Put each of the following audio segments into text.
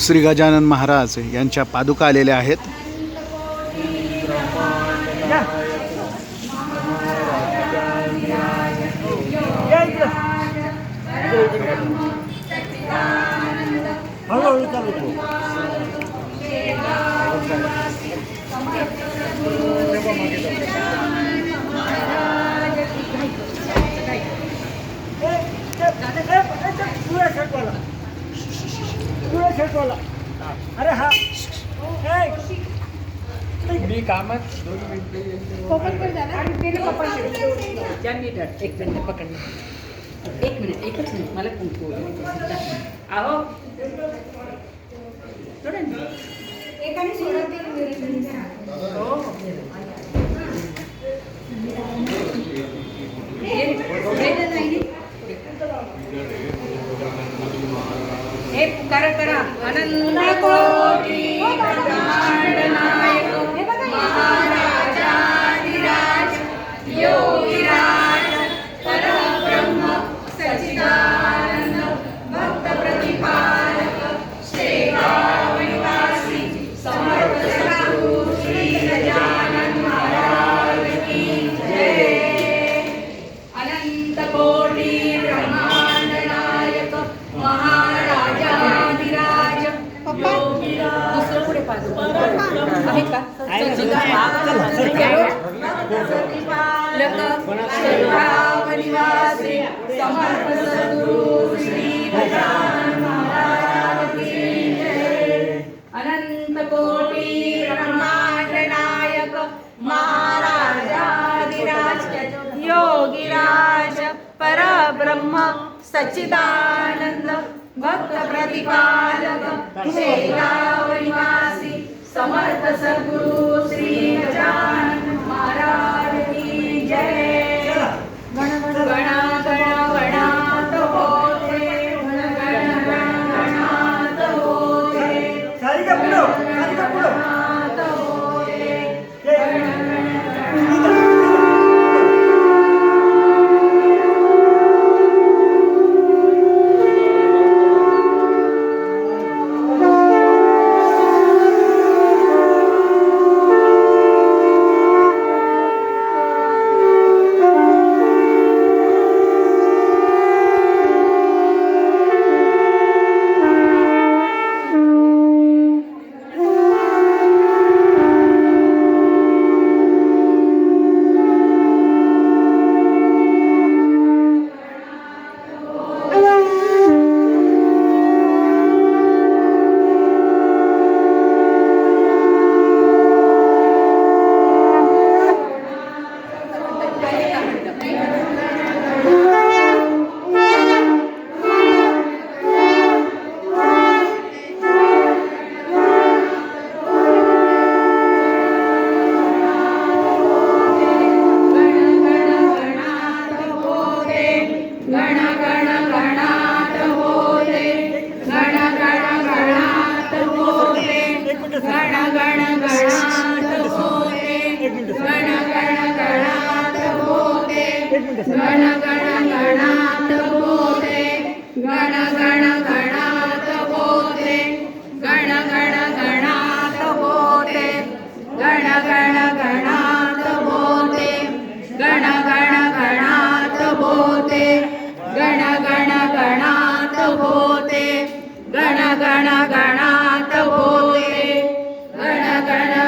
श्री गजानन महाराज यांच्या पादुका आलेल्या आहेत. अरे हा मी कामात 2 मिनिटे एक मिनिट पकडलं. एक मिनिट एकच मिनिट मला कुंकू आहो एकाने हे पुकार करा. अनंत कोटी ब्रह्मांड नायक महाराजाधिराज योगीराज परब्रह्म सच्चिदानंद भक्त प्रतिपालक शेगाव निवासी समर्थ सद्गुरु श्री गजानन महाराज की जय. अनंत कोटी ब्रह्मांड नायक महाराजाधिराज दुसरं पुढे पाहिजे आहे का? शेगाव निवासी समर्थ सद्गुरु श्री गजानन महाराज की जय. अनंत कोटी ब्रह्मांड नायक महाराजाधिराज योगीराज परब्रह्म सच्चिदानंद भक्त प्रतिपालक शेगाव निवासी समर्थ सद्गुरु श्री गजानन महाराज की जय. गण गण गणात होते गण गण गणात होते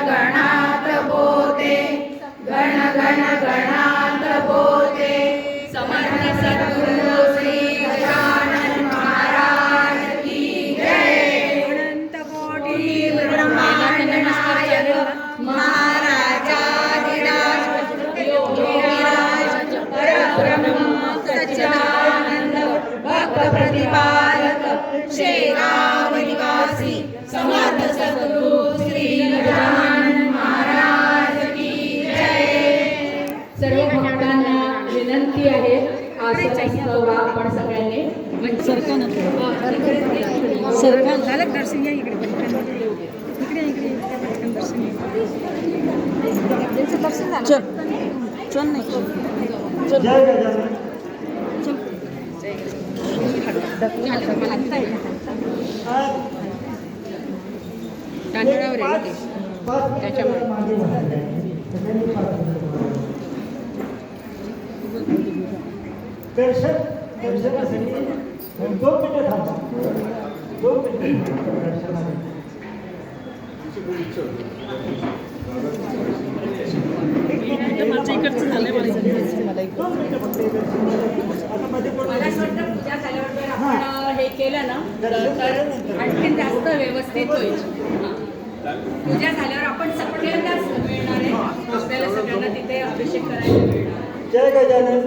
गणात होते प्रतिपालक शेगाव निवासी समर्थ सद्गुरु श्री गजानन महाराज की जय. सर्व भक्तांना विनंती आहे आपण सगळ्यांनी सरकार झालं दर्शन या इकडे दर्शन झालं चल नाही तांदळावर आहे ते. त्याच्यामुळे. दर्शनासाठी 2 मिनिटं थांबा. 2 मिनिटं दर्शनासाठी. माझं इकडचं झालंय मला मला असं वाटतं पूजा झाल्यावर जर आपण हे केलं ना तर आणखीन जास्त व्यवस्थित होईल. पूजा झाल्यावर आपण सगळ्यांनाच मिळणार आहे. आपल्याला सगळ्यांना तिथे अभिषेक करायला मिळणार. जय गजानन.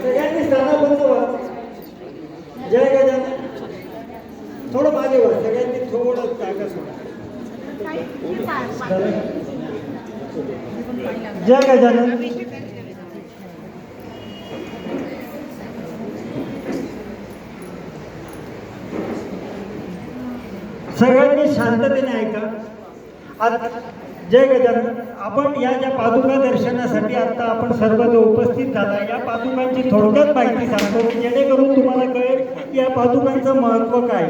सगळ्यांनी स्थानाबद्ध व्हा. जय गजानन. थोडं मागे व्हा. सगळ्यांनी थोडं जागा सोडा. जय गजानन. सगळ्यांनी शांततेने ऐका. जय गजानन. आपण या ज्या पादुका दर्शनासाठी आता आपण सर्व जो उपस्थित झाला, या पादुकांची थोडक्यात माहिती सांगतो की जेणेकरून तुम्हाला कळेल की या पादुकांचं महत्त्व काय.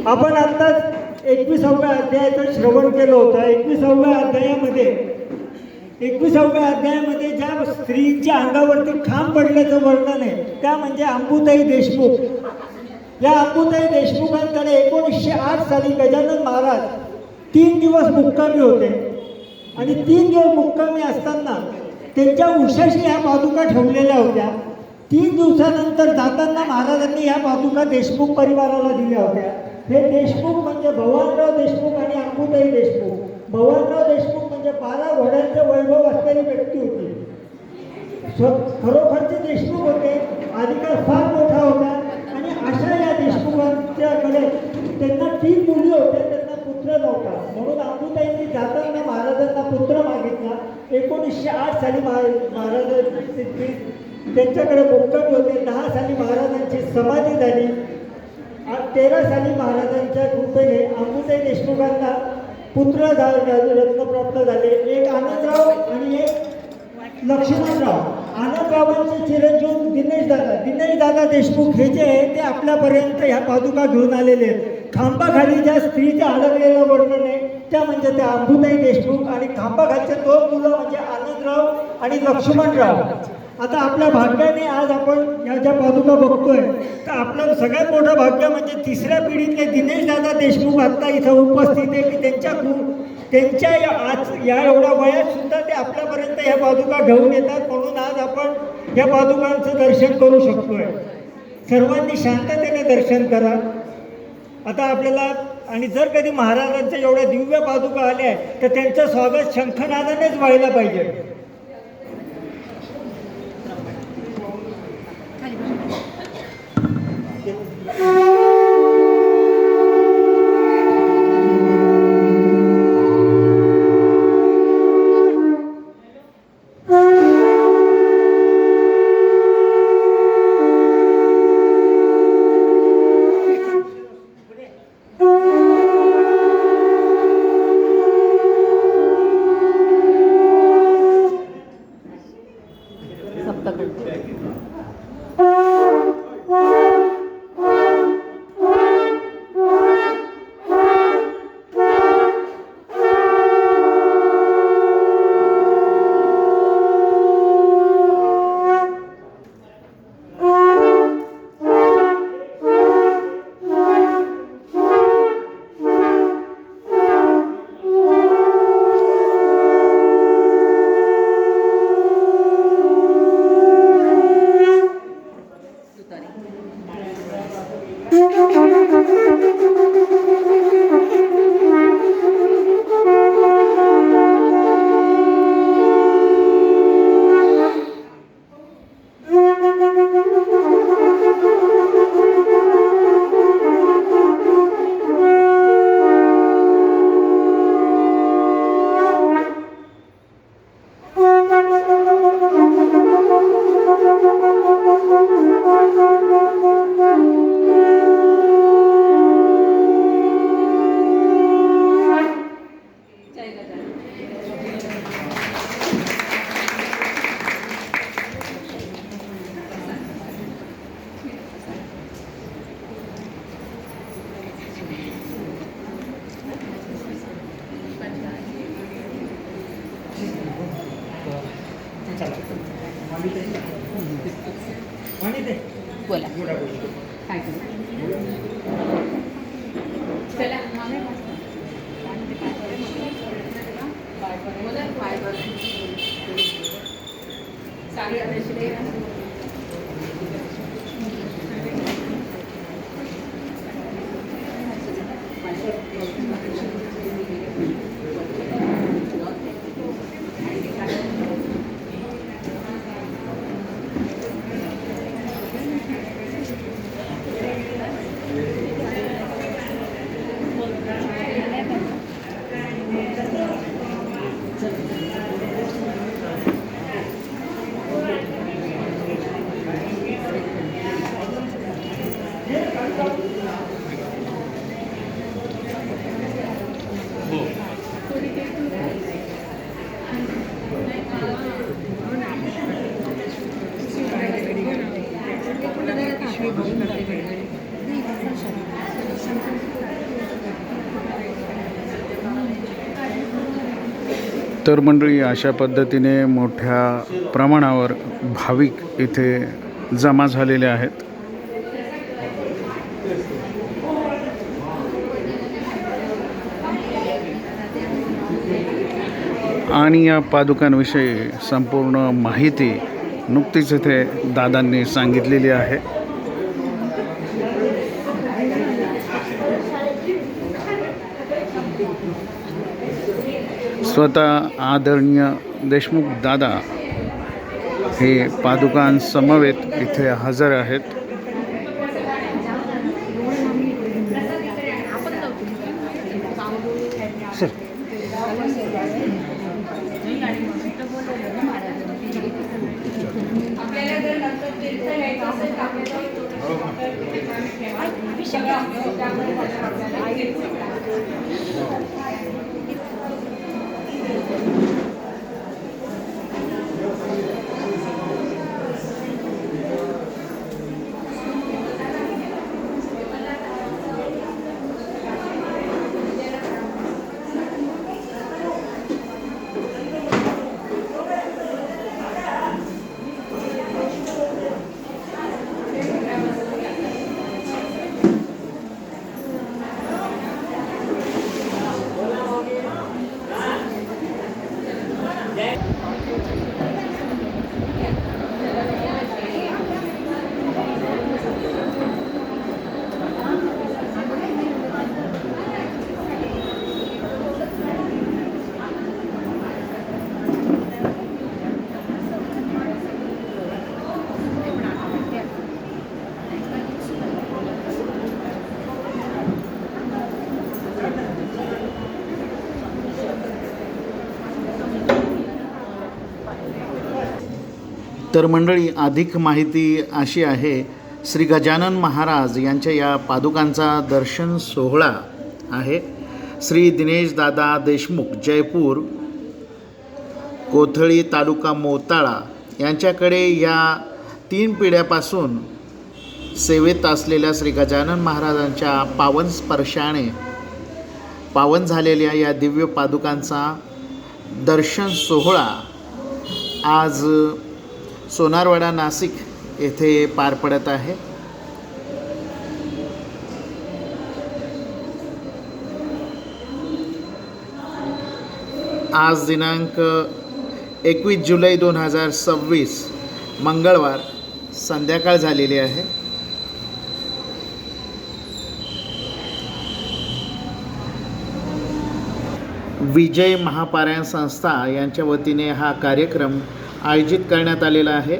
आपण आत्ताच 21व्या अध्यायाचं श्रवण केलं होतं. 21व्या अध्यायामध्ये ज्या स्त्रीच्या अंगावरती खांब पडल्याचं वर्णन आहे त्या म्हणजे अंबुताई देशमुख. या अंबुताई देशमुखांकडे 1908 साली गजानन महाराज 3 दिवस मुक्कामी होते आणि 3 दिवस मुक्कामी असताना त्यांच्या उशाशी ह्या पादुका ठेवलेल्या होत्या. 3 दिवसानंतर जाताना महाराजांनी ह्या पादुका देशमुख परिवाराला दिल्या होत्या. हे देशमुख म्हणजे भगवानराव देशमुख आणि अंबुताई देशमुख. भगवानराव देशमुख म्हणजे 12 घोड्यांचं वैभव असलेली व्यक्ती होती. खरोखरचे देशमुख होते. अधिकार फार मोठा होता आणि अशा या देशमुखांच्याकडे त्यांना 3 मुली होत्या. त्यांना पुत्र नव्हता. म्हणून अंबुताईंनी जाताना महाराजांना पुत्र मागितला. 1908 साली महाराज त्यांच्याकडे मुक्कामी होते. 10 साली महाराजांची समाधी झाली. 13 साली महाराजांच्या कृपेने अंबुताई देशमुखांना पुत्र रत्न प्राप्त झाले. एक आनंदराव आणि एक लक्ष्मणराव. आनंदरावांचे चिरंजीव दिनेश दादा देशमुख हे जे आहे ते आपल्यापर्यंत ह्या पादुका घेऊन आलेले आहेत. खांबाखाली ज्या स्त्रीचं अडकलेलं वर्णन आहे त्या म्हणजे त्या अंबुताई देशमुख आणि खांबाखालचे 2 मुलं म्हणजे आनंदराव आणि लक्ष्मणराव. आता आपल्या भाग्याने आज आपण या ज्या पादुका बघतोय तर आपलं सगळ्यात मोठं भाग्य म्हणजे 3ऱ्या पिढीतले दिनेश दादा देशमुख आत्ता इथं उपस्थित आहे की त्यांच्या या एवढ्या वयात सुद्धा ते आपल्यापर्यंत ह्या पादुका घेऊन येतात. म्हणून आज आपण या पादुकांचं दर्शन करू शकतोय. सर्वांनी शांततेने दर्शन करा. आता आपल्याला आणि जर कधी महाराजांच्या एवढ्या दिव्य पादुका आल्या तर त्यांचं स्वागत शंखनादानेच व्हायला पाहिजे. आणि ते बोला काय करू चला मागे तर मंडळी, अशा पद्धतीने मोठ्या प्रमाणावर भाविक इथे जमा झालेले आहेत. आणि या पादुकांविषयी संपूर्ण माहिती नुकतीच इथे दादांनी सांगितलेली आहे. स्वतः आदरणीय देशमुख दादा हे पादुकांसमवेत इथे हजर आहेत. आपल्याला जर नंतर तीर्थ घ्यायचं असेल तर आपल्याला तर मंडळी, अधिक माहिती अशी आहे, श्री गजानन महाराज यांच्या या पादुकांचा दर्शन सोहळा आहे. श्री दिनेश दादा देशमुख, जयपूर, कोथळी तालुका मोताळा यांच्याकडे या 3 पिढ्यापासून सेवेत असलेल्या श्री गजानन महाराजांच्या पावन स्पर्शाने पावन झालेल्या या दिव्य पादुकांचा दर्शन सोहळा आज सोनारवाडा, नाशिक येथे पार पडत आहे. आज दिनांक 21 जुलै 2026 मंगळवार संध्याकाळ झालेली आहे. विजय महापारायण संस्था यांच्या वतीने हा कार्यक्रम आयोजित करण्यात आलेला आहे.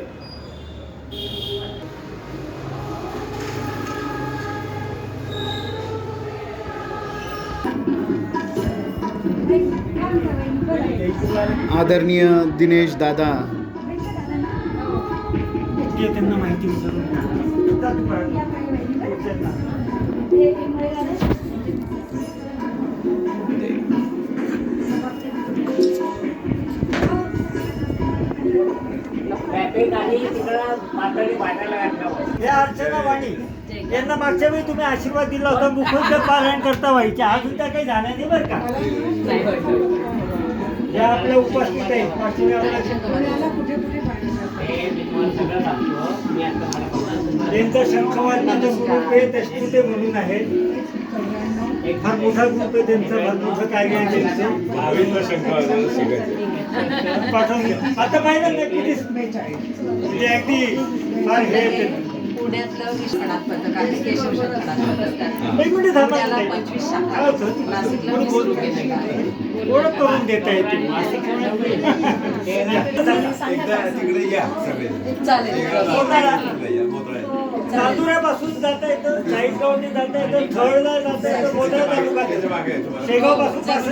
आदरणीय दिनेश दादा त्यांना माहिती विचारून हे अर्चना वाणी यांना मागच्या वेळी तुम्ही आशीर्वाद दिला होता, मुखोद्गत पारायण करता व्हायचे. अजून त्या काही झाल्या नाही बरं का. या आपल्या उपस्थित आहेत. त्यांचा शंखवादनाचा ग्रुप आहे देशमुखे म्हणून आहे. फार मोठा ग्रुप आहे त्यांचा, फार मोठं कार्य आहे त्यांचं. पाठवून द्या. आता पाहिलं ना किती म्हणजे अगदी फार हे आहे. पुण्यातलं विश्वनाथ पथक आहे, केशव शंकरनाथ पथक. एक मिनिट थांबा. पुण्याला 25 शाखा काय आहेत. होतं? नाशिकला कोणी 20 बोलू? लोकेशन आहे. ओळख करून देता येते. तिकडे या सगळे चालेल. चांदुऱ्यापासून जाता येतं, चाळीसगावने जाता येतं, थळला जाता येतं, मोठा तालुका, शेगाव पासून